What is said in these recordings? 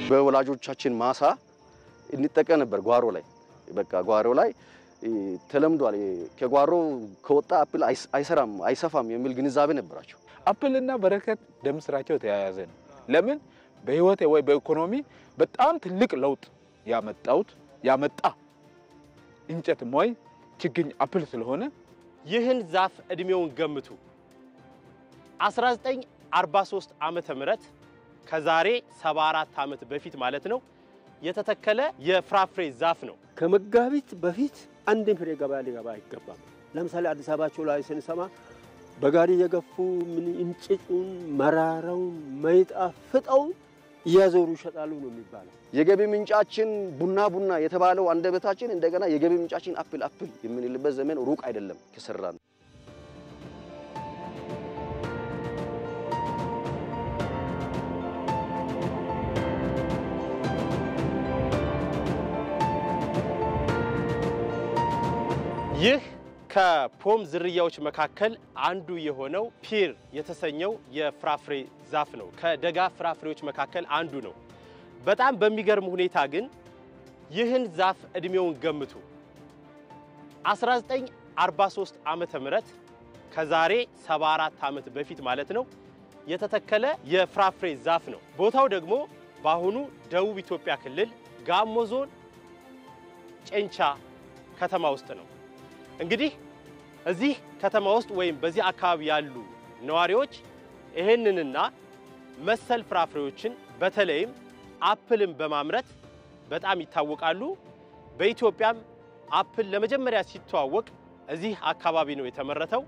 በወላጆቻችን ማሳ እንጠቀም ነበር ጓሮ ላይ በቃ ጓሮ ላይ ተለምዷል ከጓሮ ከወጣ አፕል አይሰራም አይሰፋም የሚል ግንዛቤ ነበራቸው አፕልና በረከት ደም ስራቸው ተያያዘ ነው ለምን በህይወት ወይ በኢኮኖሚ በጣም ትልቅ ለውጥ ያመጣ እንጨት ሞይ ችግኝ አፕል ስለሆነ ይህን ዛፍ እድሜውን ገምቱ 1943 ዓመተ ምህረት ከዛሬ 74 ዓመት በፊት ማለት ነው የተተከለ የፍራፍሬ ዛፍ ነው ከመጋቢት በፊት አንድም ፍሬ ገበያ ሊገባ አይገባም ለምሳሌ አዲስ አበባቸው ላይ ስንሰማ በጋሪ የገፉ ምን እንጭጩን መራራው ማይጣፍጠው ያዞሩ ይሸጣሉ ነው የሚባለው የገቢ ምንጫችን ቡና የተባለው አንደበታችን እንደገና የገቢ ምንጫችን አፕል የምንልበት ዘመን ሩቅ አይደለም ከሰራን ይህ ከፖም ዝርያዎች መካከል አንዱ የሆነው ፒር የተሰኘው የፍራፍሬ ዛፍ ነው ከደጋ ፍራፍሬዎች መካከል አንዱ ነው በጣም በሚገርም ሁኔታ ግን ይህን ዛፍ እድሜውን ገምቱ 1943 ዓመተ ምህረት ከዛሬ 74 ዓመት በፊት ማለት ነው የተተከለ የፍራፍሬ ዛፍ ነው ቦታው ደግሞ ባሁኑ ደቡብ ኢትዮጵያ ክልል ጋሞ ዞን ጨንቻ ከተማ ውስጥ ነው እንግዲህ እዚህ ከተማ ውስጥ ወይም በዚህ አካባቢ ያሉ ነዋሪዎች ይሄንንና መሰል ፍራፍሬዎችን በተለይም አፕልን በማምረት በጣም ይታወቃሉ በኢትዮጵያም አፕል ለመጀመሪያ ሲተዋወቅ እዚህ አካባቢ ነው የተመረተው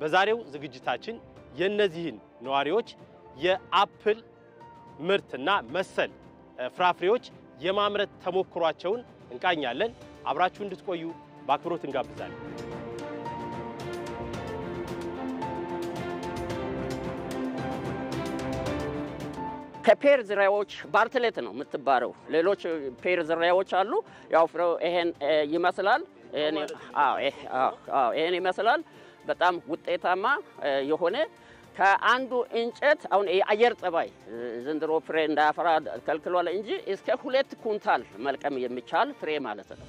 በዛሬው ዝግጅታችን የነዚህን ነዋሪዎች የአፕል ምርትና መሰል ፍራፍሬዎች የማምረት ተሞክሯቸውን እንቃኛለን አብራችሁ እንድትቆዩ በአክብሮት እንጋብዛለን ከፔር ዝርያዎች ባርትሌት ነው የምትባረው ሌሎች ፔር ዝርያዎች አሉ ያው ፍሬው ይሄን ይመስላል ይሄን ይመስላል በጣም ውጤታማ የሆነ ከአንዱ እንጨት አሁን የአየር ጸባይ ዘንድሮ ፍሬ እንዳያፈራ ከልክሏል እንጂ እስከ 2 ኩንታል መልቀም የሚቻል ፍሬ ማለት ነው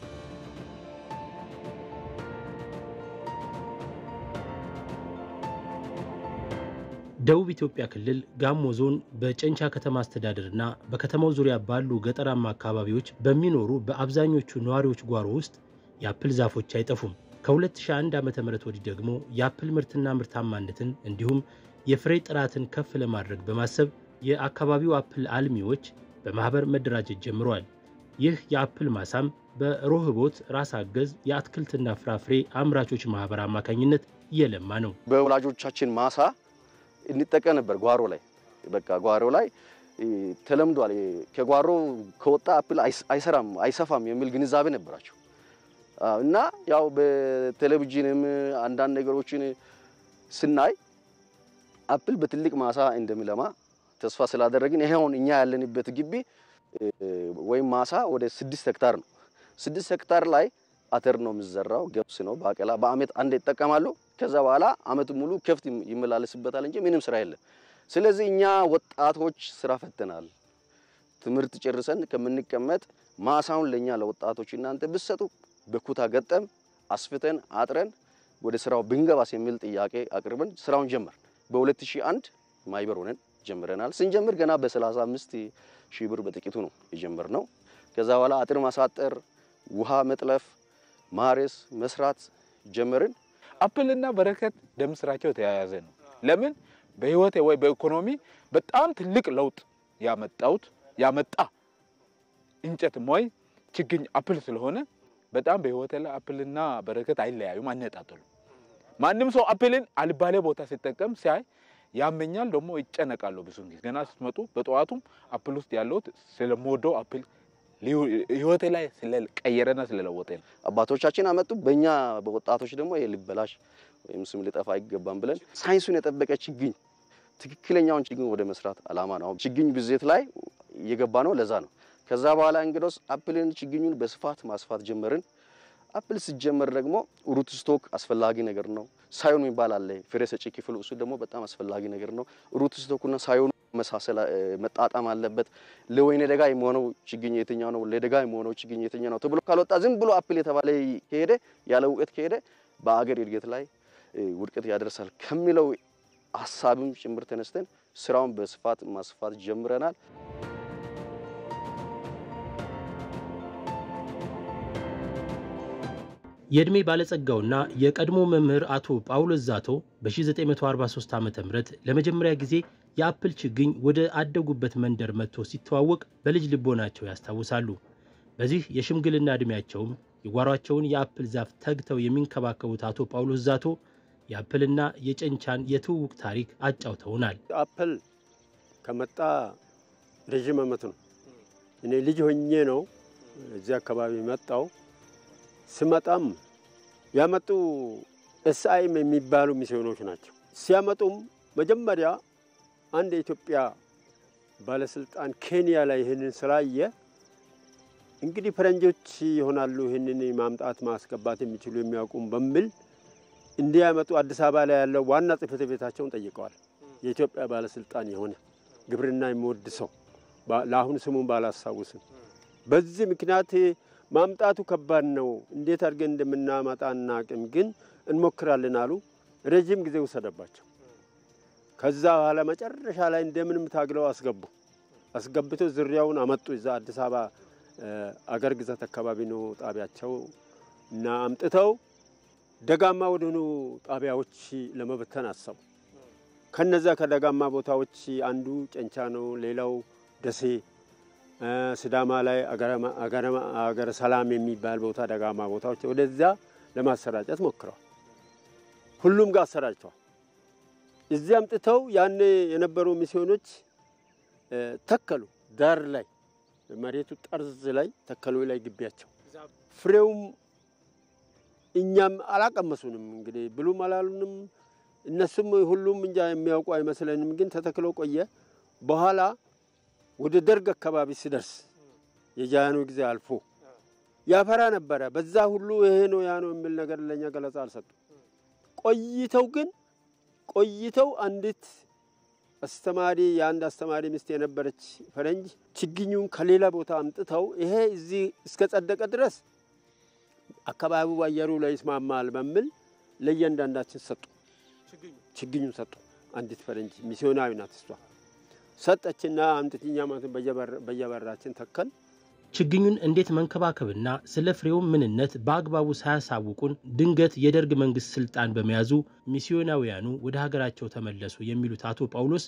ደቡብ ኢትዮጵያ ክልል ጋሞ ዞን በጨንቻ ከተማ አስተዳደርና በከተማው ዙሪያ ባሉ ገጠራማ አካባቢዎች በሚኖሩ በአብዛኞቹ ነዋሪዎች ጓሮ ውስጥ የአፕል ዛፎች አይጠፉም ከ2001 ዓመተ ምህረት ወዲህ ደግሞ የአፕል ምርትና ምርታማነትን እንዲሁም የፍሬ ጥራትን ከፍ ለማድረግ በማሰብ የአካባቢው አፕል አልሚዎች በማህበር መደራጀት ጀምረዋል ይህ የአፕል ማሳም በሮህቦት ራስ አገዝ የአትክልትና ፍራፍሬ አምራቾች ማህበር አማካኝነት የለማ ነው በወላጆቻችን ማሳ እንጠቀም ነበር ጓሮ ላይ በቃ ጓሮ ላይ ተለምዷል ከጓሮ ከወጣ አፕል አይሰራም አይሰፋም የሚል ግንዛቤ ነበራቸው እና ያው በቴሌቪዥንም አንዳንድ ነገሮችን ስናይ አፕል በትልቅ ማሳ እንደሚለማ ተስፋ ስላደረግን ይሄውን እኛ ያለንበት ግቢ ወይ ማሳ ወደ 6 ሄክታር ነው 6 ሄክታር ላይ አተር ነው ምዘራው ገብስ ነው ባቀላ በአመት አንድ ይተከማሉ ከዛ በኋላ አመት ሙሉ ከፍት ይመላለስበታል እንጂ ምንም ስራ የለም ስለዚህ እኛ ወጣቶች ስራ ፈተናል ትምርት ጨርሰን ከመንቀመጥ ማሳውን ለኛ ለወጣቶች እናንተ ብሰጡ በኩታ ገጠም አስፍተን አጥረን ወደ ስራው ብንገባስ የሚል ጥያቄ አቅርበን ስራውን ጀመር በ2001 ማይበር ሆነን ጀምረናል ስንጀምር ገና በ35,000 ብር በጥቂቱ ነው የጀመርነው ከዛ በኋላ አጥር ማሳጠር ውሃ መጥለፍ ማረስ መስራት ጀመርን አፕልና በረከት ደም ስራቸው ተያያዘ ነው ለምን በህይወት ወይ በኢኮኖሚ በጣም ትልቅ ለውጥ ያመጣ እንጨት ሞይ ችግኝ አፕል ስለሆነ በጣም በህይወት ላይ አፕልና በረከት አይለያዩም አነጣጥሉ ማንንም ሰው አፕልን አልባሌ ቦታ ሲጠቀም ሲያይ ያመኛል ደግሞ ይጨነቃሉ ብዙ ጊዜ ገና ስትመጡ በጧቱም አፕል ውስጥ ያለው ስለሞዶ አፕል ህይወት ላይ ስለቀየረና ስለለወጠ አባቶቻችን አመጡ በእኛ በወጣቶች ደግሞ የልበላሽ ወይም ስም ሊጠፋ አይገባም ብለን ሳይንሱን የጠበቀ ችግኝ ትክክለኛውን ችግኝ ወደ መስራት አላማ ነው ችግኝ ብዜት ላይ እየገባ ነው ለዛ ነው ከዛ በኋላ እንግዲህ አፕልን ችግኙን በስፋት ማስፋት ጀመርን አፕል ሲጀመር ደግሞ ሩት ስቶክ አስፈላጊ ነገር ነው ሳይሆን ይባላል ፍሬ ሰጪ ክፍል እሱ ደግሞ በጣም አስፈላጊ ነገር ነው ሩት ስቶክና ሳይሆን መሳሰል መጣጣም አለበት። ለወይኔ ደጋ የሚሆነው ችግኝ የትኛው ነው ለደጋ የሚሆነው ችግኝ የትኛው ነው ተብሎ ካልወጣ ዝም ብሎ አፕል የተባለ ከሄደ ያለ እውቀት ከሄደ በአገር እድገት ላይ ውድቀት ያደርሳል ከሚለው ሐሳብም ጭምር ተነስተን ስራውን በስፋት ማስፋት ጀምረናል። የእድሜ ባለጸጋውና የቀድሞ መምህር አቶ ጳውሎስ ዛቶ በ1943 ዓ.ም ለመጀመሪያ ጊዜ የአፕል ችግኝ ወደ አደጉበት መንደር መጥቶ ሲተዋወቅ በልጅ ልቦናቸው ያስታውሳሉ። በዚህ የሽምግልና እድሜያቸውም የጓሯቸውን የአፕል ዛፍ ተግተው የሚንከባከቡት አቶ ጳውሎስ ዛቶ የአፕልና የጨንቻን የትውውቅ ታሪክ አጫውተውናል። አፕል ከመጣ ረጅም ዓመት ነው። እኔ ልጅ ሆኜ ነው እዚህ አካባቢ መጣው። ስመጣም ያመጡ ኤስአይኤም የሚባሉ ሚስዮኖች ናቸው። ሲያመጡም መጀመሪያ አንድ የኢትዮጵያ ባለስልጣን ኬንያ ላይ ይሄንን ስላየ እንግዲህ ፈረንጆች ይሆናሉ ይሄንን ማምጣት ማስገባት የሚችሉ የሚያውቁም በሚል እንዲያመጡ አዲስ አበባ ላይ ያለው ዋና ጽሕፈት ቤታቸውን ጠይቀዋል። የኢትዮጵያ ባለስልጣን የሆነ ግብርና የሚወድ ሰው ለአሁን ስሙን ባላሳውስም በዚህ ምክንያት ማምጣቱ ከባድ ነው፣ እንዴት አድርገን እንደምናመጣ እናቅም፣ ግን እንሞክራለን አሉ። ረጅም ጊዜ ወሰደባቸው። ከዛ በኋላ መጨረሻ ላይ እንደምንም ታግለው አስገብቶ ዝርያውን አመጡ። እዛ አዲስ አበባ አገር ግዛት አካባቢ ነው ጣቢያቸው እና አምጥተው ደጋማ ወደሆኑ ጣቢያዎች ለመበተን አሰቡ። ከነዛ ከደጋማ ቦታዎች አንዱ ጨንቻ ነው፣ ሌላው ደሴ፣ ስዳማ ላይ አገረ ሰላም የሚባል ቦታ ደጋማ ቦታዎች ወደዛ ለማሰራጨት ሞክረዋል። ሁሉም ጋር አሰራጭተዋል። እዚህ አምጥተው ያኔ የነበሩ ሚስዮኖች ተከሉ። ዳር ላይ መሬቱ ጠርዝ ላይ ተከሉ ላይ ግቢያቸው። ፍሬውም እኛም አላቀመሱንም እንግዲህ ብሉም አላሉንም። እነሱም ሁሉም እንጃ የሚያውቁ አይመስለንም። ግን ተተክሎ ቆየ። በኋላ ወደ ደርግ አካባቢ ሲደርስ የጃኑ ጊዜ አልፎ ያፈራ ነበረ። በዛ ሁሉ ይሄ ነው ያ ነው የሚል ነገር ለኛ ገለጻ አልሰጡ። ቆይተው አንዲት አስተማሪ የአንድ አስተማሪ ሚስት የነበረች ፈረንጅ ችግኙን ከሌላ ቦታ አምጥተው ይሄ እዚህ እስከ ጸደቀ ድረስ አካባቢው አየሩ ላይ ይስማማል በሚል ለየአንዳንዳችን ሰጡ። ችግኙን ሰጡ። አንዲት ፈረንጅ ሚስዮናዊ ናት እሷ ሰጠችና አምጥተኛ ማለት በየበራችን ተከል። ችግኙን እንዴት መንከባከብና ስለ ፍሬው ምንነት በአግባቡ ሳያሳውቁን ድንገት የደርግ መንግስት ስልጣን በመያዙ ሚስዮናውያኑ ወደ ሀገራቸው ተመለሱ የሚሉት አቶ ጳውሎስ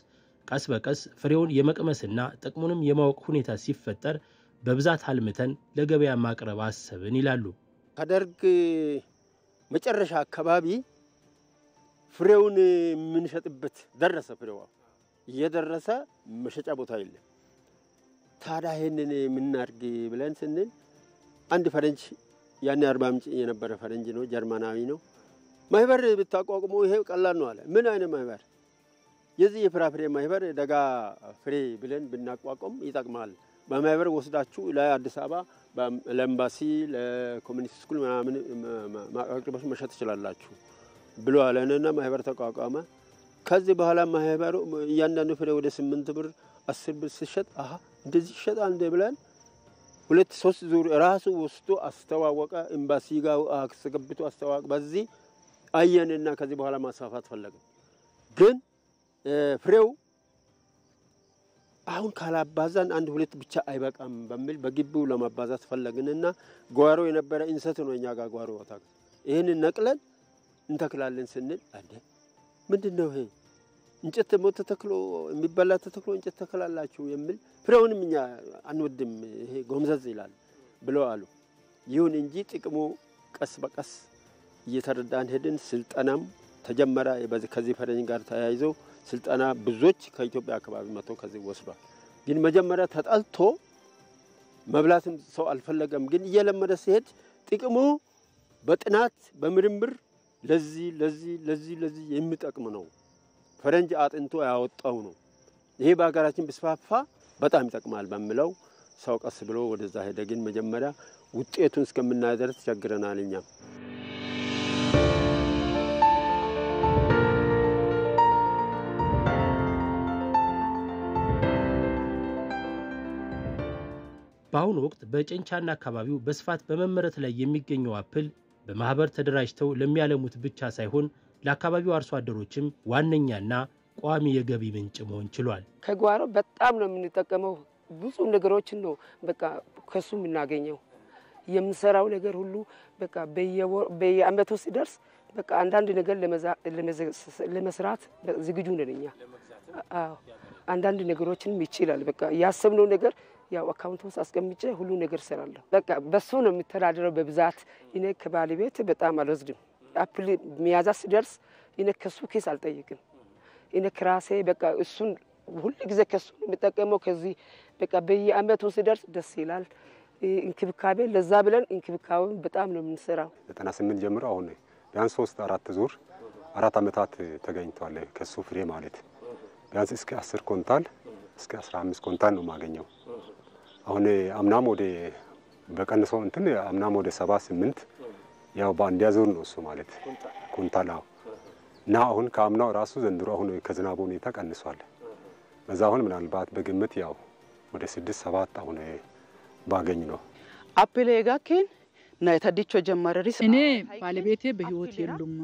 ቀስ በቀስ ፍሬውን የመቅመስና ጥቅሙንም የማወቅ ሁኔታ ሲፈጠር በብዛት አልምተን ለገበያ ማቅረብ አሰብን ይላሉ። ከደርግ መጨረሻ አካባቢ ፍሬውን የምንሸጥበት ደረሰ። ፍሬው እየደረሰ መሸጫ ቦታ የለም። ታዲያ ይሄንን የምናርግ ብለን ስንል አንድ ፈረንጅ ያኔ አርባ ምንጭ የነበረ ፈረንጅ ነው፣ ጀርመናዊ ነው። ማህበር ብታቋቁሙ ይሄ ቀላል ነው አለ። ምን አይነት ማህበር? የዚህ የፍራፍሬ ማህበር ደጋ ፍሬ ብለን ብናቋቁም ይጠቅማል። በማህበር ወስዳችሁ ለአዲስ አበባ ለኤምባሲ ለኮሚኒቲ ስኩል ምናምን ማቅረብ መሸጥ ትችላላችሁ ብሎ አለንና ማህበር ተቋቋመ። ከዚህ በኋላ ማህበሩ እያንዳንዱ ፍሬ ወደ 8 ብር 10 ብር ሲሸጥ እንደዚህ ይሸጣል እንደ ብለን 2-3 ዙር ራሱ ወስዶ አስተዋወቀ። ኤምባሲ ጋር አስገብቶ አስተዋወቀ። በዚህ አየንና ከዚህ በኋላ ማስፋፋት ፈለገ። ግን ፍሬው አሁን ካላባዛን 1-2 ብቻ አይበቃም በሚል በግቢው ለማባዛት ፈለግንና ጓሮ የነበረ እንሰት ነው እኛ ጋር ጓሮ ወጣ። ይሄንን ነቅለን እንተክላለን ስንል አደ ምንድነው ይሄ እንጨት ሞት ተተክሎ የሚበላ ተተክሎ እንጨት ተከላላችሁ የሚል ፍሬውንም እኛ አንወድም ይሄ ጎምዘዝ ይላል ብለው አሉ። ይሁን እንጂ ጥቅሙ ቀስ በቀስ እየተረዳን ሄድን። ስልጠናም ተጀመረ። ከዚህ ፈረንጅ ጋር ተያይዞ ስልጠና ብዙዎች ከኢትዮጵያ አካባቢ መጥተው ከዚህ ወስዷል። ግን መጀመሪያ ተጣልቶ መብላትም ሰው አልፈለገም። ግን እየለመደ ሲሄድ ጥቅሙ በጥናት በምርምር ለዚህ የሚጠቅም ነው። ፈረንጅ አጥንቶ ያወጣው ነው። ይሄ በአገራችን ቢስፋፋ በጣም ይጠቅማል በሚለው ሰው ቀስ ብሎ ወደዛ ሄደ። ግን መጀመሪያ ውጤቱን እስከምናደርስ ተቸግረናል እኛም። በአሁኑ ወቅት በጨንቻና አካባቢው በስፋት በመመረት ላይ የሚገኘው አፕል በማህበር ተደራጅተው ለሚያለሙት ብቻ ሳይሆን ለአካባቢው አርሶ አደሮችም ዋነኛና ቋሚ የገቢ ምንጭ መሆን ችሏል። ከጓሮ በጣም ነው የምንጠቀመው። ብዙ ነገሮችን ነው በቃ ከሱ የምናገኘው። የምንሰራው ነገር ሁሉ በቃ በየአመቱ ሲደርስ በቃ አንዳንድ ነገር ለመስራት ዝግጁ ነን እኛ። አዎ አንዳንድ ነገሮችንም ይችላል። በቃ ያሰብነው ነገር ያው አካውንት ውስጥ አስቀምጬ ሁሉ ነገር ሰራለሁ። በቃ በሱ ነው የሚተዳደረው በብዛት። እኔ ከባለቤት በጣም አልወስድም። አፕል ሚያዝያ ሲደርስ እኔ ከሱ ኬስ አልጠይቅም። እኔ ከራሴ በቃ እሱን ሁሉ ጊዜ ከሱ የምጠቀመው ከዚህ በቃ በየአመቱ ሲደርስ ደስ ይላል። እንክብካቤ ለዛ ብለን እንክብካቤውን በጣም ነው የምንሰራው። 98 ጀምሮ አሁን ቢያንስ 3-4 ዙር 4 አመታት ተገኝቷል ከሱ ፍሬ ማለት ቢያንስ እስከ 10 ኩንታል እስከ 15 ኩንታል ነው ማገኘው። አሁን አምናም ወደ በቀንሶ እንትን አምናም ወደ 78 ያው በአንድ ዙር ነው እሱ ማለት ኩንታል ነው። እና አሁን ከአምናው ራሱ ዘንድሮ አሁን ከዝናቡ ሁኔታ ቀንሷል። በዛ አሁን ምናልባት በግምት ያው ወደ 6-7 አሁን ባገኝ ነው። አፕል የጋከን እና የተዲቾ ጀመረሪስ እኔ ባለቤቴ በህይወት የሉም።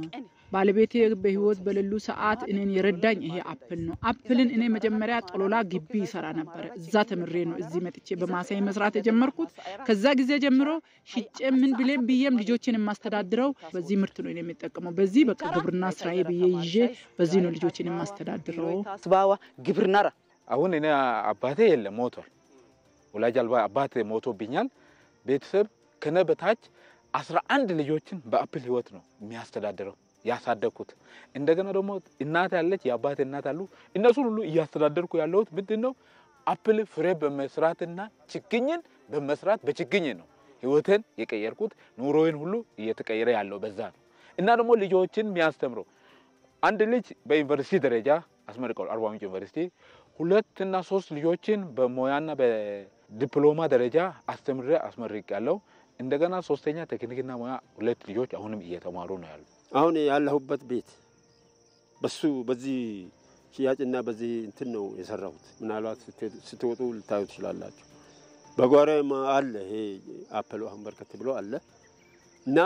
ባለቤቴ በህይወት በሌሉ ሰዓት እኔን የረዳኝ ይሄ አፕል ነው። አፕልን እኔ መጀመሪያ ጦሎላ ግቢ ይሰራ ነበር። እዛ ተምሬ ነው እዚህ መጥቼ በማሳይ መስራት የጀመርኩት። ከዛ ጊዜ ጀምሮ ሽጬ ምን ብዬም ልጆችን የማስተዳድረው በዚህ ምርት ነው የሚጠቀመው። በዚህ በቃ ግብርና ስራዬ ብዬ ይዤ በዚህ ነው ልጆችን የማስተዳድረው። ስባዋ ግብርናራ አሁን እኔ አባቴ የለም ሞቷል። ወላጅ አልባ አባቴ ሞቶብኛል። ቤተሰብ ከነበታች 11 ልጆችን በአፕል ህይወት ነው የሚያስተዳድረው ያሳደኩት። እንደገና ደግሞ እናት ያለች የአባቴ እናት አሉ። እነሱን ሁሉ እያስተዳደርኩ ያለሁት ምንድነው አፕል ፍሬ በመስራትና ችግኝን በመስራት በችግኝ ነው ህይወቴን የቀየርኩት። ኑሮዬን ሁሉ እየተቀየረ ያለው በዛ ነው። እና ደግሞ ልጆችን የሚያስተምረው አንድ ልጅ በዩኒቨርሲቲ ደረጃ አስመርቀው አርባ ምንጭ ዩኒቨርሲቲ 2 እና 3 ልጆችን በሞያና በዲፕሎማ ደረጃ አስተምሬ አስመርቄያለሁ። እንደገና 3ኛ ቴክኒክና ሙያ 2 ልጆች አሁንም እየተማሩ ነው ያሉ። አሁን ያለሁበት ቤት በዚህ ሽያጭና በዚህ እንትን ነው የሰራሁት። ምናልባት ስትወጡ ልታዩ ትችላላችሁ። በጓሮም አለ ይሄ አፕል አሁን በርከት ብሎ አለ እና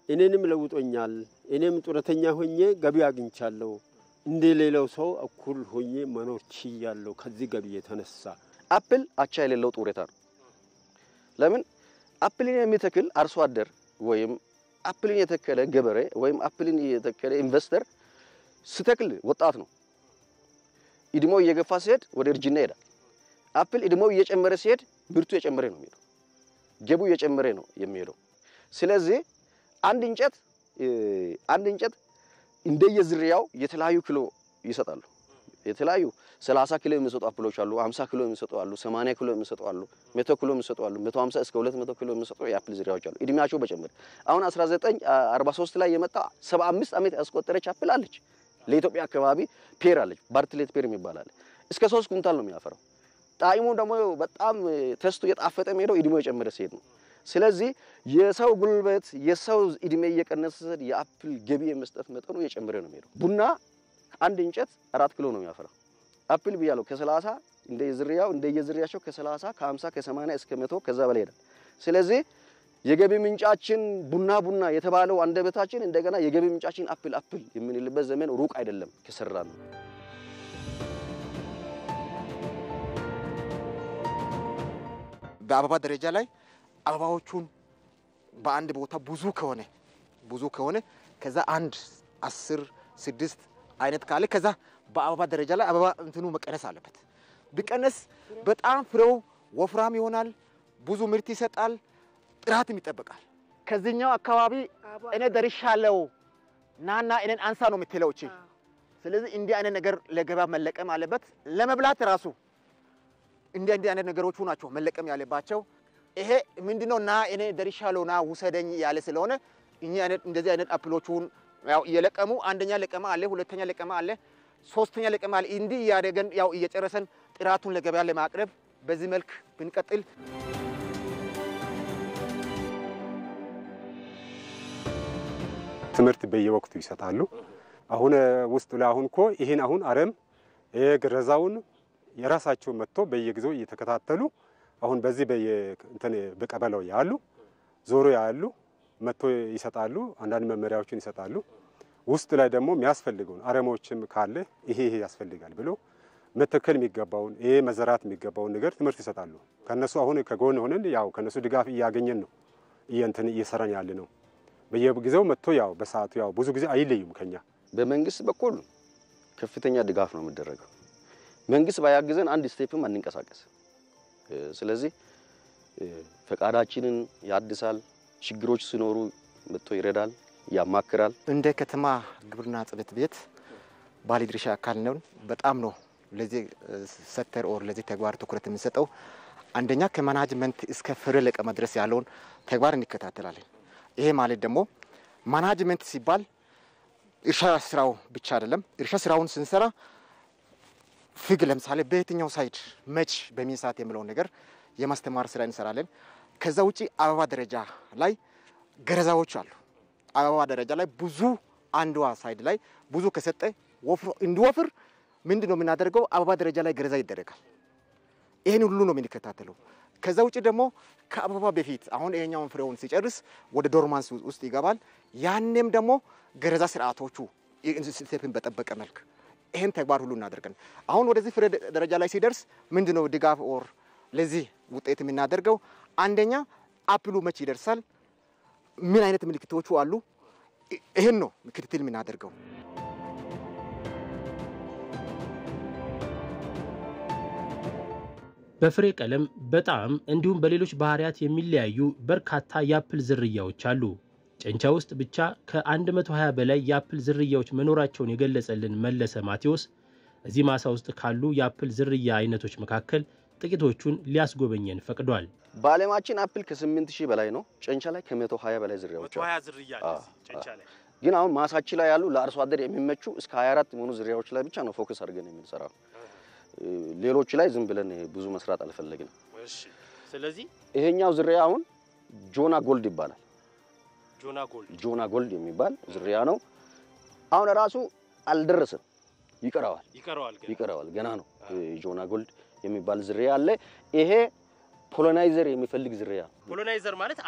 እኔንም ለውጦኛል። እኔም ጡረተኛ ሆኜ ገቢ አግኝቻለሁ። እንደ ሌላው ሰው እኩል ሆኜ መኖር ችያለሁ ከዚህ ገቢ የተነሳ። አፕል አቻ የሌለው ጡረታ ነው። ለምን አፕልን የሚተክል አርሶ አደር ወይም አፕልን የተከለ ገበሬ ወይም አፕልን የተከለ ኢንቨስተር ስተክል ወጣት ነው። እድሜው እየገፋ ሲሄድ ወደ እርጅና ይሄዳል። አፕል እድሜው እየጨመረ ሲሄድ ምርቱ እየጨመረ ነው የሚሄደው። ገቡ እየጨመረ ነው የሚሄደው። ስለዚህ አንድ እንጨት እንደየዝርያው የተለያዩ ኪሎ ይሰጣሉ። የተለያዩ 30 ኪሎ የሚሰጡ አፕሎች አሉ፣ 50 ኪሎ የሚሰጡ አሉ፣ 80 ኪሎ የሚሰጡ አሉ፣ 100 ኪሎ የሚሰጡ አሉ፣ 150 እስከ 200 ኪሎ የሚሰጡ የአፕል ዝርያዎች አሉ። እድሜያቸው በጨመረ አሁን 1943 ላይ የመጣ 75 ዓመት ያስቆጠረች አፕል አለች። ለኢትዮጵያ አካባቢ ፔር አለች፣ ባርትሌት ፔር የሚባል አለ። እስከ 3 ኩንታል ነው የሚያፈራው። ጣዕሙ ደግሞ በጣም ተስቶ የጣፈጠ የሚሄደው እድሜው የጨመረ ሲሄድ ነው። ስለዚህ የሰው ጉልበት የሰው እድሜ እየቀነሰ የአፕል ገቢ የመስጠት መጠኑ እየጨመረ ነው የሚሄደው። ቡና አንድ እንጨት 4 ኪሎ ነው የሚያፈራው። አፕል ቢያለው ከ30 እንደየዝርያቸው ከ30 ከ50 ከ80 እስከ 100 ከዛ በላይ ይላል። ስለዚህ የገቢ ምንጫችን ቡና የተባለው አንደበታችን እንደገና የገቢ ምንጫችን አፕል የምንልበት ዘመን ሩቅ አይደለም ከሰራን። በአበባ ደረጃ ላይ አበባዎቹን በአንድ ቦታ ብዙ ከሆነ ከዛ 1 10 6 አይነት ካለ ከዛ በአበባ ደረጃ ላይ አበባ እንትኑ መቀነስ አለበት። ቢቀነስ በጣም ፍሬው ወፍራም ይሆናል፣ ብዙ ምርት ይሰጣል፣ ጥራትም ይጠበቃል። ከዚህኛው አካባቢ እኔ ደርሻለሁ ናና እኔን አንሳ ነው የምትለው እቺ። ስለዚህ እንዲህ አይነት ነገር ለገበያ መለቀም አለበት። ለመብላት ራሱ እንዲህ አይነት ነገሮች ናቸው መለቀም ያለባቸው። ይሄ ምንድነው ና እኔ ደርሻለሁ ና ውሰደኝ ያለ ስለሆነ እንደዚህ አይነት አፕሎቹን ያው እየለቀሙ አንደኛ ለቀማ አለ፣ ሁለተኛ ለቀማ አለ፣ ሶስተኛ ለቀማ አለ። እንዲህ ያደገን ያው እየጨረሰን ጥራቱን ለገበያ ለማቅረብ በዚህ መልክ ብንቀጥል ትምህርት በየወቅቱ ይሰጣሉ። አሁን ውስጥ ላይ አሁን እኮ ይሄን አሁን አረም የገረዛውን የራሳቸው መጥቶ በየጊዜው እየተከታተሉ አሁን በዚህ በቀበሌው ያሉ ዞሮ ያሉ መጥቶ ይሰጣሉ። አንዳንድ መመሪያዎችን ይሰጣሉ። ውስጥ ላይ ደግሞ የሚያስፈልገውን አረሞችም ካለ ይሄ ያስፈልጋል ብሎ መተከል የሚገባውን ይሄ መዘራት የሚገባውን ነገር ትምህርት ይሰጣሉ። ከነሱ አሁን ከጎን ሆነን ያው ከነሱ ድጋፍ እያገኘን ነው እየሰራን ያለ ነው። በየጊዜው መጥቶ ያው በሰዓቱ ያው ብዙ ጊዜ አይለዩም ከኛ። በመንግስት በኩል ከፍተኛ ድጋፍ ነው የሚደረገው። መንግስት ባያግዘን አንድ ስቴፕም አንንቀሳቀስ። ስለዚህ ፈቃዳችንን ያድሳል፣ ችግሮች ሲኖሩ መጥቶ ይረዳል፣ ያማክራል። እንደ ከተማ ግብርና ጽሕፈት ቤት ባለድርሻ አካል ነን። በጣም ነው ለዚህ ሴክተር ኦር ለዚህ ተግባር ትኩረት የምንሰጠው። አንደኛ ከማናጅመንት እስከ ፍሬ ለቀማ ድረስ ያለውን ተግባር እንከታተላለን። ይሄ ማለት ደግሞ ማናጅመንት ሲባል እርሻ ስራው ብቻ አይደለም። እርሻ ስራውን ስንሰራ ፍግ ለምሳሌ በየትኛው ሳይድ መች በምን ሰዓት የሚለውን ነገር የማስተማር ስራ እንሰራለን። ከዛ ውጪ አበባ ደረጃ ላይ ገረዛዎች አሉ። አበባ ደረጃ ላይ ብዙ አንዷ ሳይድ ላይ ብዙ ከሰጠ ወፍሮ እንዲወፍር ምንድነው የምናደርገው? አበባ ደረጃ ላይ ገረዛ ይደረጋል። ይሄን ሁሉ ነው የምንከታተለው። ከዛ ውጪ ደግሞ ከአበባ በፊት አሁን ይሄኛውን ፍሬውን ሲጨርስ ወደ ዶርማንስ ውስጥ ይገባል። ያንንም ደግሞ ገረዛ ስርዓቶቹ ስቴፕን በጠበቀ መልክ ይሄን ተግባር ሁሉ እናደርጋለን። አሁን ወደዚህ ፍሬ ደረጃ ላይ ሲደርስ ምንድነው ድጋፍ ኦር ለዚህ ውጤት የምናደርገው? አንደኛ አፕሉ መች ይደርሳል፣ ምን አይነት ምልክቶቹ አሉ፣ ይሄን ነው ክትትል የምናደርገው። በፍሬ ቀለም በጣም እንዲሁም በሌሎች ባህሪያት የሚለያዩ በርካታ የአፕል ዝርያዎች አሉ። ጨንቻ ውስጥ ብቻ ከ120 በላይ የአፕል ዝርያዎች መኖራቸውን የገለጸልን መለሰ ማቴዎስ እዚህ ማሳ ውስጥ ካሉ የአፕል ዝርያ አይነቶች መካከል ጥቂቶቹን ሊያስጎበኘን ፈቅዷል። በዓለማችን አፕል ከ8000 በላይ ነው። ጨንቻ ላይ ከ120 በላይ ዝርያዎች አሉ። 120 ዝርያ አለ ጨንቻ ላይ። ግን አሁን ማሳችን ላይ ያሉ ለአርሶ አደር የሚመቹ እስከ 24 የሚሆኑ ዝርያዎች ላይ ብቻ ነው ፎከስ አድርገን የምንሰራው። ሌሎች ላይ ዝም ብለን ብዙ መስራት አልፈለግንም። እሺ። ስለዚህ ይሄኛው ዝርያ አሁን ጆና ጎልድ ይባላል። ጆና ጎልድ የሚባል ዝርያ ነው። አሁን ራሱ አልደረሰም፣ ይቀረዋል ገና ነው። ጆና ጎልድ የሚባል ዝርያ አለ። ይሄ ፖሎናይዘር የሚፈልግ ዝርያ። ፖሎናይዘር ማለት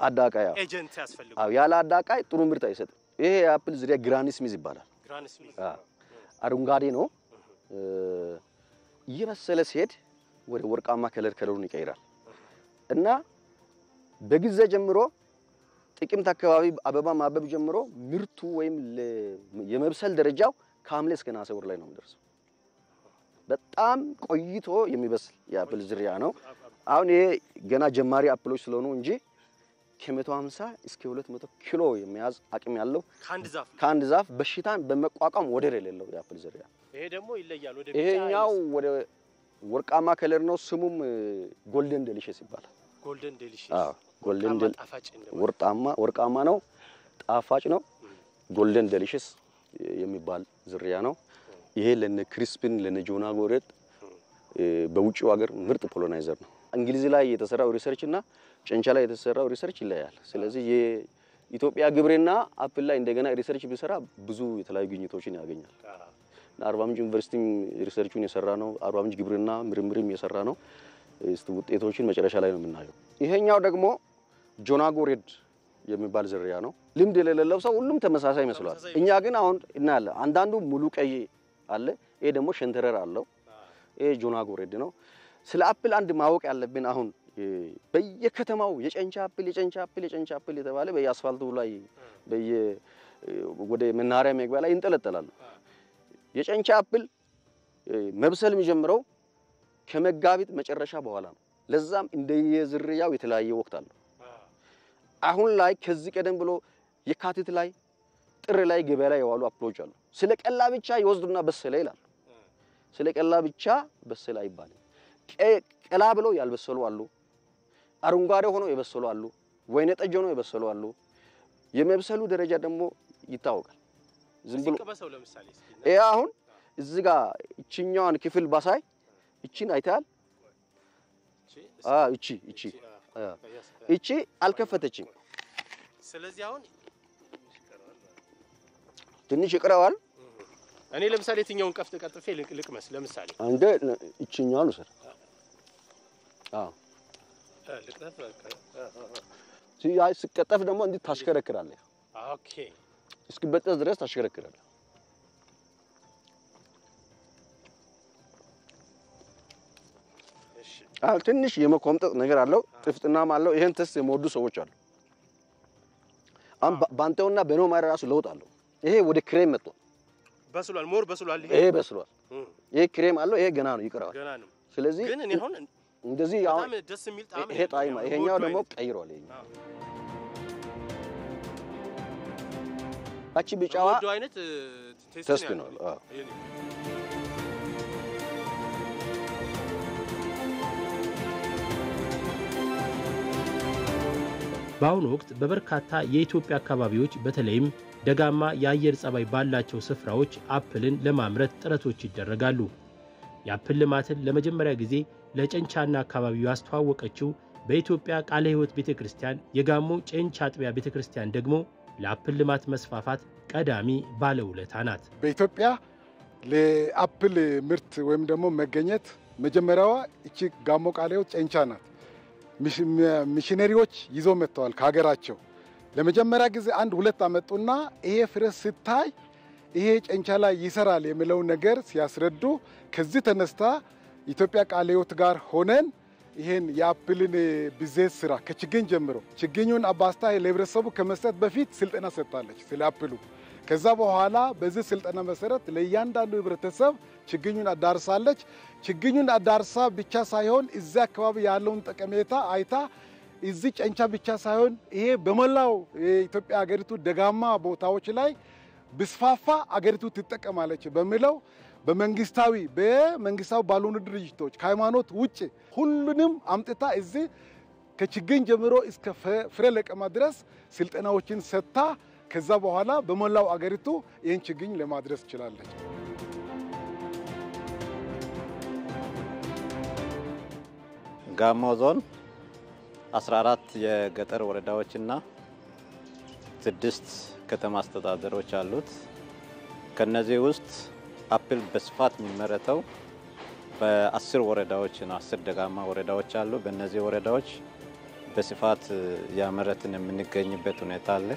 አዳቃይ ኤጀንት ያስፈልጋል። አዎ፣ ያለ አዳቃይ ጥሩ ምርት አይሰጥም። ይሄ የአፕል ዝርያ ግራኒ ስሚዝ ይባላል። አረንጓዴ ነው። እየበሰለ ሲሄድ ወደ ወርቃማ ከለሩን ይቀይራል እና በጊዜ ጀምሮ ጥቅምት አካባቢ አበባ ማበብ ጀምሮ ምርቱ ወይም የመብሰል ደረጃው ከሐምሌ እስከ ነሐሴ ወር ላይ ነው የሚደርሰው። በጣም ቆይቶ የሚበስል የአፕል ዝርያ ነው። አሁን ይሄ ገና ጀማሪ አፕሎች ስለሆኑ እንጂ ከ150 እስከ 200 ኪሎ የሚያዝ አቅም ያለው ከአንድ ዛፍ በሽታን በመቋቋም ወደር የሌለው የአፕል ዝርያ። ይሄ ደግሞ ይለያል። ወደ ይሄኛው ወደ ወርቃማ ከለር ነው። ስሙም ጎልደን ዴሊሽስ ይባላል። ጎልደን ዴሊሽስ። አዎ፣ ጎልደን ወርቃማ ነው፣ ጣፋጭ ነው። ጎልደን ዴሊሽስ የሚባል ዝርያ ነው። ይሄ ለነ ክሪስፒን ለነ ጆና ጎልድ በውጭው ሀገር ምርጥ ፖሎናይዘር ነው። እንግሊዝ ላይ የተሰራው ሪሰርች እና ጨንቻ ላይ የተሰራው ሪሰርች ይለያል። ስለዚህ የኢትዮጵያ ግብርና አፕል ላይ እንደገና ሪሰርች ቢሰራ ብዙ የተለያዩ ግኝቶችን ያገኛል። አርባ ምንጭ ዩኒቨርሲቲ ሪሰርቹን የሰራ ነው። አርባ ምንጭ ግብርና ምርምርም የሰራ ነው። ውጤቶችን መጨረሻ ላይ ነው የምናየው። ይሄኛው ደግሞ ጆና ጎልድ የሚባል ዝርያ ነው። ልምድ የሌለው ሰው ሁሉም ተመሳሳይ ይመስላል። እኛ ግን አሁን እናያለን። አንዳንዱ ሙሉ ቀይ አለ፣ ይሄ ደግሞ ሸንተረር አለው። ይሄ ጆና ጎልድ ነው። ስለ አፕል አንድ ማወቅ ያለብን አሁን በየከተማው የጨንቻ አፕል የተባለ በየአስፋልቱ ላይ ወደ መናኸሪያ መግቢያ ላይ ይንጠለጠላሉ። የጨንቻ አፕል መብሰል የሚጀምረው ከመጋቢት መጨረሻ በኋላ ነው። ለዛም እንደየዝርያው የተለያየ ወቅት አለው። አሁን ላይ ከዚህ ቀደም ብሎ የካቲት ላይ ጥር ላይ ገበያ ላይ የዋሉ አፕሎች አሉ። ስለ ቀላ ብቻ ይወስዱና በሰለ ይላሉ። ስለ ቀላ ብቻ በሰለ አይባልም። ቀላ ብለው ያልበሰሉ አሉ። አረንጓዴ ሆነው የበሰሉ አሉ። ወይነ ጠጅ ሆነው የበሰሉ አሉ። የመብሰሉ ደረጃ ደግሞ ይታወቃል። ዝም ብሎ ይሄ አሁን እዚህ ጋር እቺኛዋን ክፍል ባሳይ እቺን አይታል። እቺ አልከፈተችም። ስለዚህ አሁን ትንሽ ይቀረዋል። እኔ ለምሳሌ የትኛውን ቀጥፌ ልቅመስ? ለምሳሌ አንደ እቺኛው ልሰር አዎ ልቅጠፍ ሲቀጠፍ ደግሞ እንዲህ ታሽከረክራለህ። ኦኬ እስኪበጠስ ድረስ ታሽከረክራለህ። ትንሽ የመቆምጠጥ ነገር አለው፣ ጥፍጥናም አለው። ይሄን ተስ የሞዱ ሰዎች አሉ። ባንተውና በኖ ማራ ራሱ ለውጥ አለው። ይሄ ወደ ክሬም መጥቷል። በስሏል፣ ሞር በስሏል። ይሄ በስሏል። ይሄ ክሬም አለው። ይሄ ገና ነው፣ ይቀራል። ገና ነው። ስለዚህ ግን እኔ አሁን እንደዚህ በጣም ደስ የሚል ጣዕም ይሄ ጣዕም ይሄኛው ደግሞ ቀይሯል። ይሄኛው አቺ ቢጫዋ ወዶ አይነት ቴስት ነው። በአሁኑ ወቅት በበርካታ የኢትዮጵያ አካባቢዎች በተለይም ደጋማ የአየር ጸባይ ባላቸው ስፍራዎች አፕልን ለማምረት ጥረቶች ይደረጋሉ። የአፕል ልማትን ለመጀመሪያ ጊዜ ለጨንቻና አካባቢው ያስተዋወቀችው በኢትዮጵያ ቃለ ሕይወት ቤተክርስቲያን የጋሞ ጨንቻ አጥቢያ ቤተክርስቲያን ደግሞ ለአፕል ልማት መስፋፋት ቀዳሚ ባለውለታ ናት። በኢትዮጵያ ለአፕል ምርት ወይም ደግሞ መገኘት መጀመሪያዋ እቺ ጋሞ ቃለ ሕይወት ጨንቻ ናት። ሚሽነሪዎች ይዘው መጥተዋል ከሀገራቸው። ለመጀመሪያ ጊዜ 1-2 አመጡና ይሄ ፍሬ ስታይ ይሄ ጨንቻ ላይ ይሰራል የሚለው ነገር ሲያስረዱ ከዚህ ተነስታ ኢትዮጵያ ቃለ ሕይወት ጋር ሆነን ይሄን የአፕልን ቢዝነስ ስራ ከችግኝ ጀምሮ ችግኙን አባስታ ለህብረተሰቡ ከመስጠት በፊት ስልጠና ሰጥታለች ስለ አፕሉ። ከዛ በኋላ በዚህ ስልጠና መሰረት ለእያንዳንዱ ህብረተሰብ ችግኙን አዳርሳለች። ችግኙን አዳርሳ ብቻ ሳይሆን እዚያ አካባቢ ያለውን ጠቀሜታ አይታ እዚህ ጨንቻ ብቻ ሳይሆን ይሄ በመላው የኢትዮጵያ ሀገሪቱ ደጋማ ቦታዎች ላይ ብስፋፋ አገሪቱ ትጠቀማለች በሚለው በመንግስታዊ ባልሆኑ ድርጅቶች ከሃይማኖት ውጭ ሁሉንም አምጥታ እዚህ ከችግኝ ጀምሮ እስከ ፍሬ ለቀማ ድረስ ስልጠናዎችን ሰጥታ ከዛ በኋላ በመላው አገሪቱ ይህን ችግኝ ለማድረስ ችላለች። ጋሞ ዞን 14 የገጠር ወረዳዎችና 6 ከተማ አስተዳደሮች አሉት። ከነዚህ ውስጥ አፕል በስፋት የሚመረተው በ10 ወረዳዎች ነው። 10 ደጋማ ወረዳዎች አሉ። በእነዚህ ወረዳዎች በስፋት ያመረትን የምንገኝበት ሁኔታ አለ።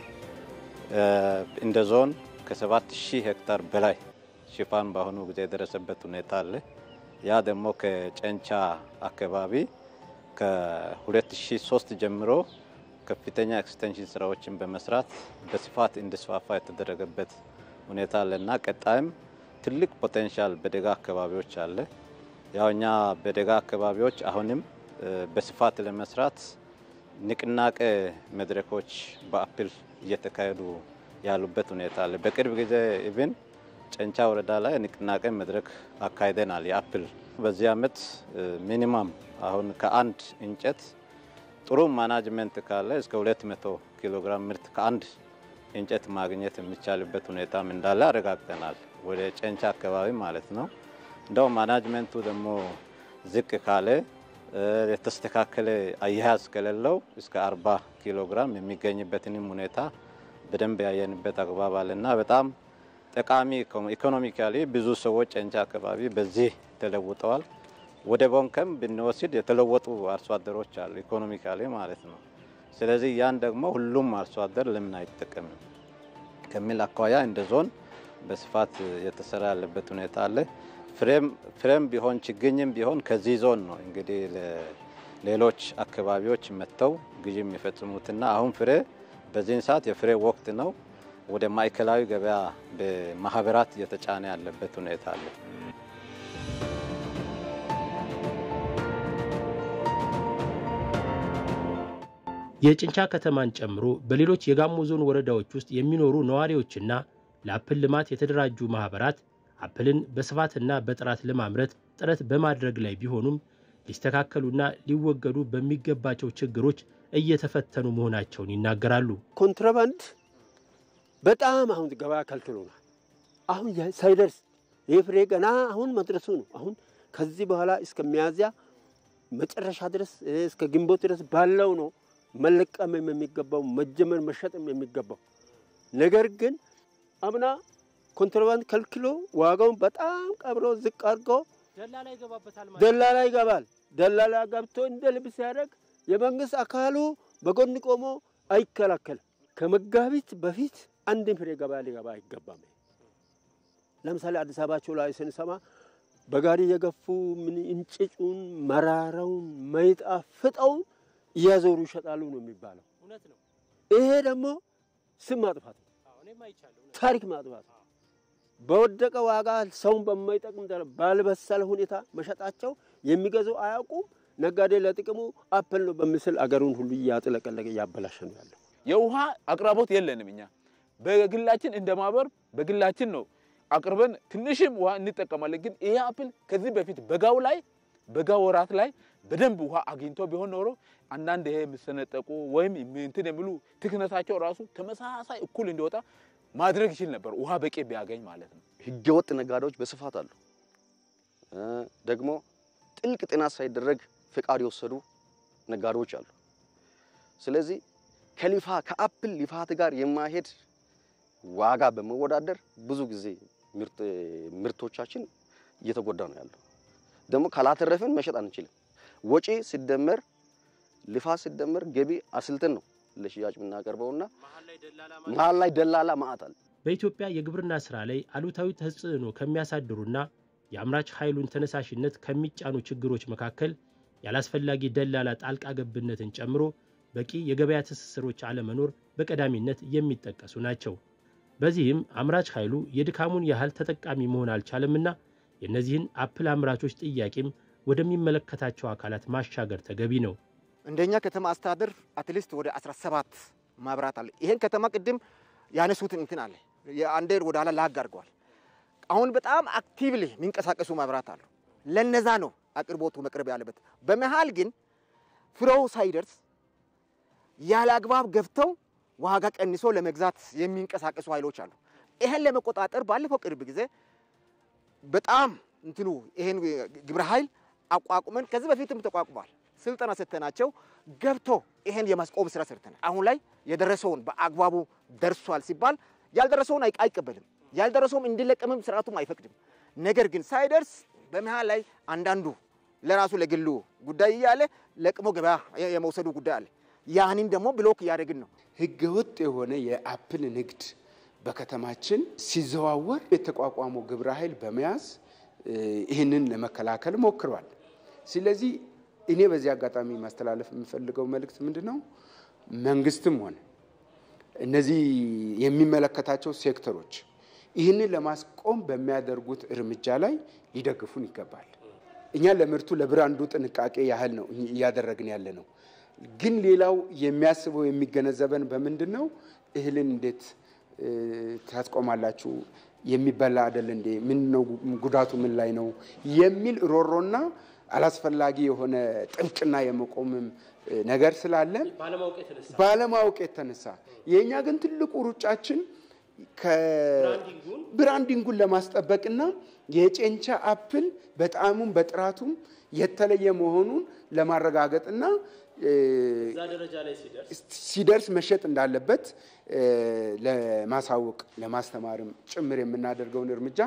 እንደ ዞን ከ7000 ሄክታር በላይ ሽፋን በአሁኑ ጊዜ የደረሰበት ሁኔታ አለ። ያ ደግሞ ከጨንቻ አካባቢ ከ2003 ጀምሮ ከፍተኛ ኤክስቴንሽን ስራዎችን በመስራት በስፋት እንዲስፋፋ የተደረገበት ሁኔታ አለና ቀጣይም ትልቅ ፖቴንሻል በደጋ አካባቢዎች አለ። ያውኛ በደጋ አካባቢዎች አሁንም በስፋት ለመስራት ንቅናቄ መድረኮች በአፕል እየተካሄዱ ያሉበት ሁኔታ አለ። በቅርብ ጊዜ ኢቭን ጨንቻ ወረዳ ላይ ንቅናቄ መድረክ አካሂደናል። የአፕል በዚህ አመት ሚኒማም አሁን ከአንድ እንጨት ጥሩ ማናጅመንት ካለ እስከ 200 ኪሎ ግራም ምርት ከአንድ እንጨት ማግኘት የሚቻልበት ሁኔታም እንዳለ አረጋግጠናል። ወደ ጨንቻ አካባቢ ማለት ነው። እንደው ማናጅመንቱ ደግሞ ዝቅ ካለ የተስተካከለ አያያዝ ከሌለው እስከ 40 ኪሎ ግራም የሚገኝበትንም ሁኔታ በደንብ ያየንበት አግባብ አለና በጣም ጠቃሚ ኢኮኖሚካሊ ብዙ ሰዎች ጨንቻ አካባቢ በዚህ ተለውጠዋል። ወደ ቦንከም ብንወስድ የተለወጡ አርሶ አደሮች አሉ ኢኮኖሚካሊ ማለት ነው። ስለዚህ ያን ደግሞ ሁሉም አርሶ አደር ለምን አይጠቀምም ከሚል አኳያ እንደ ዞን በስፋት የተሰራ ያለበት ሁኔታ አለ። ፍሬም ቢሆን ችግኝም ቢሆን ከዚህ ዞን ነው እንግዲህ ሌሎች አካባቢዎች መጥተው ግዢ የሚፈጽሙትና አሁን ፍሬ በዚህን ሰዓት የፍሬ ወቅት ነው። ወደ ማዕከላዊ ገበያ በማህበራት እየተጫነ ያለበት ሁኔታ አለ። የጭንቻ ከተማን ጨምሮ በሌሎች የጋሞ ዞን ወረዳዎች ውስጥ የሚኖሩ ነዋሪዎችና ለአፕል ልማት የተደራጁ ማህበራት አፕልን በስፋትና በጥራት ለማምረት ጥረት በማድረግ ላይ ቢሆኑም ሊስተካከሉና ሊወገዱ በሚገባቸው ችግሮች እየተፈተኑ መሆናቸውን ይናገራሉ። ኮንትራባንድ በጣም አሁን ገበያ ከልክሎናል። አሁን ሳይደርስ ይህ ፍሬ ገና አሁን መድረሱ ነው። አሁን ከዚህ በኋላ እስከ ሚያዝያ መጨረሻ ድረስ እስከ ግንቦት ድረስ ባለው ነው መለቀም የሚገባው መጀመር መሸጥም የሚገባው። ነገር ግን አምና ኮንትራባንድ ከልክሎ ዋጋውን በጣም ቀብሮ ዝቅ አድርጎ ደላላ ይገባል። ደላላ ገብቶ እንደ ልብስ ያደርግ የመንግስት አካሉ በጎን ቆሞ አይከላከልም። ከመጋቢት በፊት አንድም ፍሬ ገበያ ሊገባ አይገባም። ለምሳሌ አዲስ አበባቸው ላይ ስንሰማ በጋሪ የገፉ ምን እንጭጩን መራራውን ማይጣፍጠውን እያዞሩ ይሸጣሉ ነው የሚባለው። ይሄ ደግሞ ስም ማጥፋት ነው፣ ታሪክ ማጥፋት ነው። በወደቀ ዋጋ ሰውን በማይጠቅም ባልበሰለ ሁኔታ መሸጣቸው የሚገዙ አያውቁም። ነጋዴ ለጥቅሙ አፕል ነው በሚስል አገሩን ሁሉ ያጥለቀለቀ ያበላሸ ነው ያለው። የውሃ አቅራቦት የለንም። እኛ በግላችን እንደማበር በግላችን ነው አቅርበን ትንሽም ውሃ እንጠቀማለን። ግን ይሄ አፕል ከዚህ በፊት በጋ ወራት ላይ በደንብ ውሃ አግኝቶ ቢሆን ኖሮ አንዳንድ ይሄ የሚሰነጠቁ ወይም እንትን የሚሉ ትክነታቸው ራሱ ተመሳሳይ እኩል እንዲወጣ ማድረግ ይችል ነበር፣ ውሃ በቂ ቢያገኝ ማለት ነው። ህገወጥ ነጋዴዎች በስፋት አሉ። ደግሞ ጥልቅ ጥናት ሳይደረግ ፍቃድ የወሰዱ ነጋዴዎች አሉ። ስለዚህ ከአፕል ልፋት ጋር የማይሄድ ዋጋ በመወዳደር ብዙ ጊዜ ምርቶቻችን እየተጎዳ ነው ያለው። ደግሞ ካላተረፈን መሸጥ አንችልም። ወጪ ሲደመር ልፋት ሲደመር ገቢ አስልተን ነው ለሽያጭ የምናቀርበውና መሀል ላይ ደላላ ማዕት አለ። በኢትዮጵያ የግብርና ስራ ላይ አሉታዊ ተጽዕኖ ከሚያሳድሩና የአምራች ኃይሉን ተነሳሽነት ከሚጫኑ ችግሮች መካከል ያላስፈላጊ ደላላ ጣልቃ ገብነትን ጨምሮ በቂ የገበያ ትስስሮች አለመኖር በቀዳሚነት የሚጠቀሱ ናቸው። በዚህም አምራች ኃይሉ የድካሙን ያህል ተጠቃሚ መሆን አልቻለምና የነዚህን አፕል አምራቾች ጥያቄም ወደሚመለከታቸው አካላት ማሻገር ተገቢ ነው። እንደኛ ከተማ አስተዳደር አትሊስት ወደ 17 ማብራት አለ። ይሄን ከተማ ቅድም ያነሱት እንትን አለ የአንደር ወደ ኋላ ላግ አድርገዋል። አሁን በጣም አክቲቭሊ የሚንቀሳቀሱ ማብራት አሉ። ለነዛ ነው አቅርቦቱ መቅረብ ያለበት። በመሃል ግን ፍሬው ሳይደርስ ያለ አግባብ ገብተው ዋጋ ቀንሶ ለመግዛት የሚንቀሳቀሱ ኃይሎች አሉ። ይሄን ለመቆጣጠር ባለፈው ቅርብ ጊዜ በጣም ይሄን ግብረ ኃይል አቋቁመን ከዚህ በፊትም ተቋቁሟል። ስልጠና ሰጥተናቸው ገብቶ ይሄን የማስቆም ስራ ሰርተናል። አሁን ላይ የደረሰውን በአግባቡ ደርሷል ሲባል ያልደረሰውን አይቀበልም። ያልደረሰውም እንዲለቀምም ስርዓቱም አይፈቅድም። ነገር ግን ሳይደርስ በመሃል ላይ አንዳንዱ ለራሱ ለግሉ ጉዳይ እያለ ለቅሞ ገበያ የመውሰዱ ጉዳይ አለ። ያንን ደግሞ ብሎክ ያደረግን ነው። ህገወጥ የሆነ የአፕል ንግድ በከተማችን ሲዘዋወር የተቋቋመው ግብረ ኃይል በመያዝ ይህንን ለመከላከል ሞክሯል። ስለዚህ እኔ በዚህ አጋጣሚ ማስተላለፍ የምፈልገው መልእክት ምንድነው? መንግስትም ሆነ እነዚህ የሚመለከታቸው ሴክተሮች ይህንን ለማስቆም በሚያደርጉት እርምጃ ላይ ሊደግፉን ይገባል። እኛ ለምርቱ ለብራንዱ ጥንቃቄ ያህል ነው እያደረግን ያለ ነው። ግን ሌላው የሚያስበው የሚገነዘበን በምንድነው? እህልን እንዴት ታስቆማላችሁ? የሚበላ አይደል እንዴ? ምን ነው ጉዳቱ ምን ላይ ነው የሚል ሮሮና አላስፈላጊ የሆነ ጥብቅና የመቆም ነገር ስላለ ባለማወቅ የተነሳ የኛ ግን ትልቁ ሩጫችን ከብራንዲንጉን ለማስጠበቅና የጨንቻ አፕል በጣሙም በጥራቱም የተለየ መሆኑን ለማረጋገጥና ሲደርስ መሸጥ እንዳለበት ለማሳወቅ ለማስተማርም ጭምር የምናደርገውን እርምጃ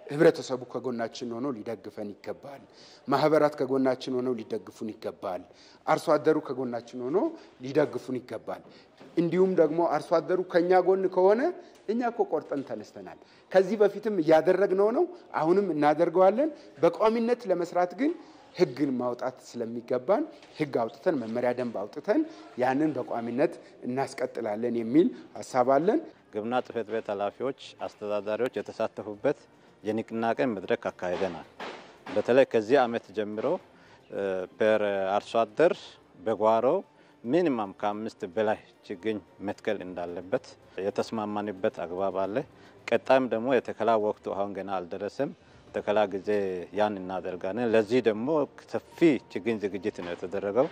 ህብረተሰቡ ከጎናችን ሆኖ ሊደግፈን ይገባል። ማህበራት ከጎናችን ሆኖ ሊደግፉን ይገባል። አርሶ አደሩ ከጎናችን ሆኖ ሊደግፉን ይገባል። እንዲሁም ደግሞ አርሶ አደሩ ከኛ ጎን ከሆነ እኛ እኮ ቆርጠን ተነስተናል። ከዚህ በፊትም ያደረግነው ነው፣ አሁንም እናደርገዋለን። በቋሚነት ለመስራት ግን ህግን ማውጣት ስለሚገባን ህግ አውጥተን መመሪያ ደንብ አውጥተን ያንን በቋሚነት እናስቀጥላለን የሚል ሐሳብ አለን። ግብርና ጽሕፈት ቤት ኃላፊዎች፣ አስተዳዳሪዎች የተሳተፉበት የንቅናቄ መድረክ አካሂደናል። በተለይ ከዚህ ዓመት ጀምሮ ፐር አርሶ አደር በጓሮ ሚኒማም ከ5 በላይ ችግኝ መትከል እንዳለበት የተስማማንበት አግባብ አለ። ቀጣይም ደግሞ የተከላ ወቅቱ አሁን ገና አልደረሰም። ተከላ ጊዜ ያን እናደርጋለን። ለዚህ ደግሞ ሰፊ ችግኝ ዝግጅት ነው የተደረገው።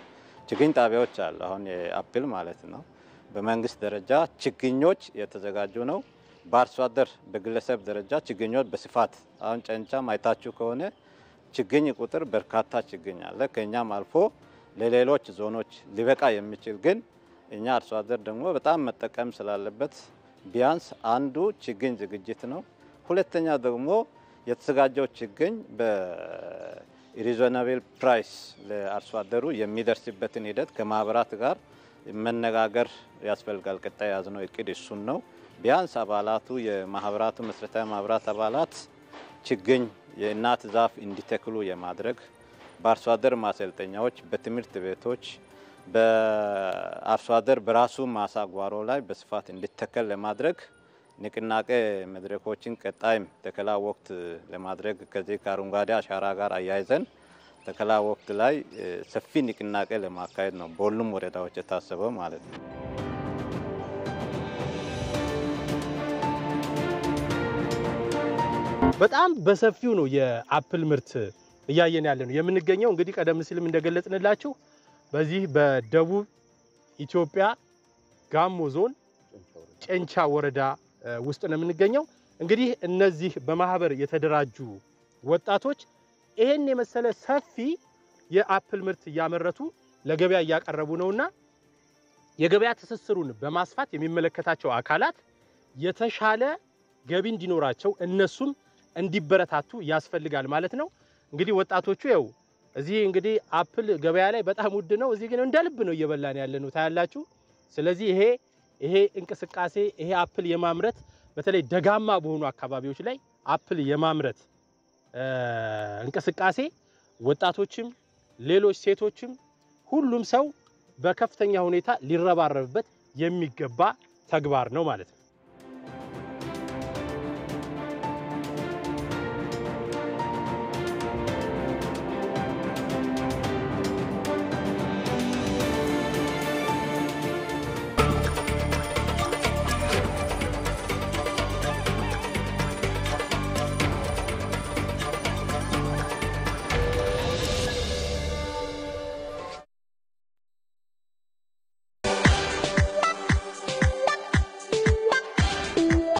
ችግኝ ጣቢያዎች አሉ፣ አሁን የአፕል ማለት ነው። በመንግስት ደረጃ ችግኞች የተዘጋጁ ነው። በአርሶ አደር በግለሰብ ደረጃ ችግኞች በስፋት አሁን ጨንቻ ማይታችሁ ከሆነ ችግኝ ቁጥር በርካታ ችግኝ አለ። ከኛም አልፎ ለሌሎች ዞኖች ሊበቃ የሚችል ግን እኛ አርሶ አደር ደግሞ በጣም መጠቀም ስላለበት ቢያንስ አንዱ ችግኝ ዝግጅት ነው። ሁለተኛ ደግሞ የተዘጋጀው ችግኝ ሪዞናብል ፕራይስ ለአርሶ አደሩ የሚደርስበትን ሂደት ከማህበራት ጋር መነጋገር ያስፈልጋል። ቀጣይ ያዝነው እቅድ እሱን ነው። ቢያንስ አባላቱ የማህበራቱ መሰረታዊ ማህበራት አባላት ችግኝ የእናት ዛፍ እንዲተክሉ የማድረግ በአርሶ አደር ማሰልጠኛዎች፣ በትምህርት ቤቶች በአርሶ አደር በራሱ ማሳ ጓሮ ላይ በስፋት እንዲተከል ለማድረግ ንቅናቄ መድረኮችን ቀጣይም ተከላ ወቅት ለማድረግ ከዚህ ከአረንጓዴ አሻራ ጋር አያይዘን ተከላ ወቅት ላይ ሰፊ ንቅናቄ ለማካሄድ ነው በሁሉም ወረዳዎች የታሰበው ማለት ነው። በጣም በሰፊው ነው የአፕል ምርት እያየን ያለ ነው የምንገኘው። እንግዲህ ቀደም ሲልም እንደገለጽንላችሁ በዚህ በደቡብ ኢትዮጵያ ጋሞ ዞን ጨንቻ ወረዳ ውስጥ ነው የምንገኘው። እንግዲህ እነዚህ በማህበር የተደራጁ ወጣቶች ይሄን የመሰለ ሰፊ የአፕል ምርት እያመረቱ ለገበያ እያቀረቡ ነውና የገበያ ትስስሩን በማስፋት የሚመለከታቸው አካላት የተሻለ ገቢ እንዲኖራቸው እነሱም እንዲበረታቱ ያስፈልጋል ማለት ነው። እንግዲህ ወጣቶቹ ያው እዚህ እንግዲህ አፕል ገበያ ላይ በጣም ውድ ነው፣ እዚህ ግን እንደልብ ነው እየበላን ያለነው ታያላችሁ። ስለዚህ ይሄ እንቅስቃሴ ይሄ አፕል የማምረት በተለይ ደጋማ በሆኑ አካባቢዎች ላይ አፕል የማምረት እንቅስቃሴ ወጣቶችም ሌሎች ሴቶችም ሁሉም ሰው በከፍተኛ ሁኔታ ሊረባረብበት የሚገባ ተግባር ነው ማለት ነው።